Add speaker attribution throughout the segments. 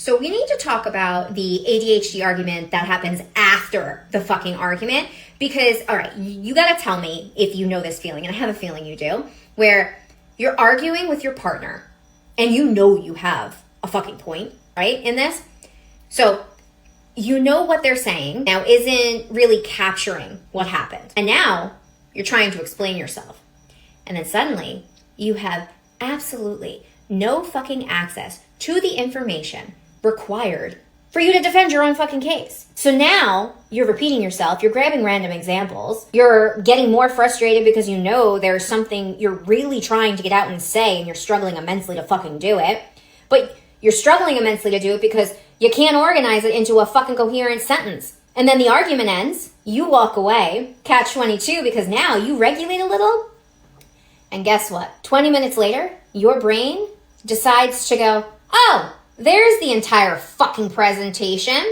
Speaker 1: So we need to talk about the ADHD argument that happens after the fucking argument because, all right, you gotta tell me if you know this feeling, and I have a feeling you do, where you're arguing with your partner and you know you have a fucking point, right, in this? So you know what they're saying now isn't really capturing what happened. And now you're trying to explain yourself. And then suddenly you have absolutely no fucking access to the information required for you to defend your own fucking case. So now you're repeating yourself, you're grabbing random examples, you're getting more frustrated because you know there's something you're really trying to get out and say and you're struggling immensely to fucking do it. But you're struggling immensely to do it because you can't organize it into a fucking coherent sentence. And then the argument ends, you walk away, catch 22, because now you regulate a little. And guess what? 20 minutes later, your brain decides to go, oh, there's the entire fucking presentation.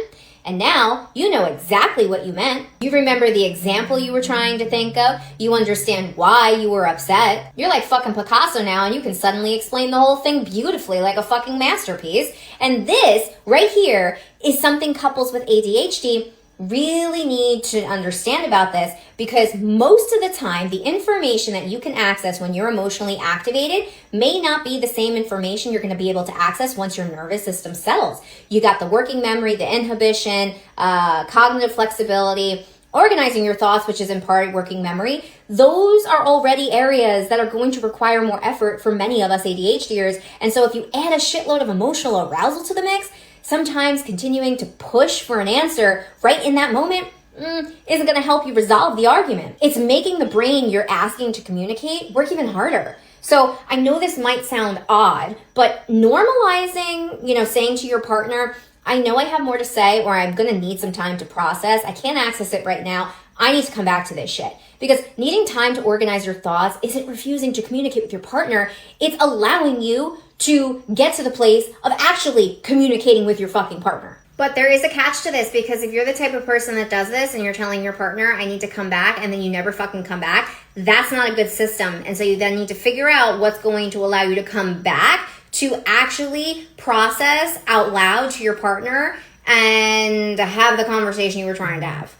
Speaker 1: And now you know exactly what you meant. You remember the example you were trying to think of. You understand why you were upset. You're like fucking Picasso now, and you can suddenly explain the whole thing beautifully like a fucking masterpiece. And this right here is something couples with ADHD really need to understand about this, because most of the time the information that you can access when you're emotionally activated may not be the same information you're going to be able to access once your nervous system settles. You got the working memory, the inhibition, cognitive flexibility, organizing your thoughts, which is in part working memory. Those are already areas that are going to require more effort for many of us ADHDers. And so if you add a shitload of emotional arousal to the mix, sometimes continuing to push for an answer right in that moment isn't going to help you resolve the argument. It's making the brain you're asking to communicate work even harder. So I know this might sound odd, but normalizing, saying to your partner, I know I have more to say, or I'm going to need some time to process. I can't access it right now. I need to come back to this shit. Because needing time to organize your thoughts isn't refusing to communicate with your partner. It's allowing you to get to the place of actually communicating with your fucking partner. But there is a catch to this, because if you're the type of person that does this and you're telling your partner, I need to come back, and then you never fucking come back, that's not a good system. And so you then need to figure out what's going to allow you to come back to actually process out loud to your partner and have the conversation you were trying to have.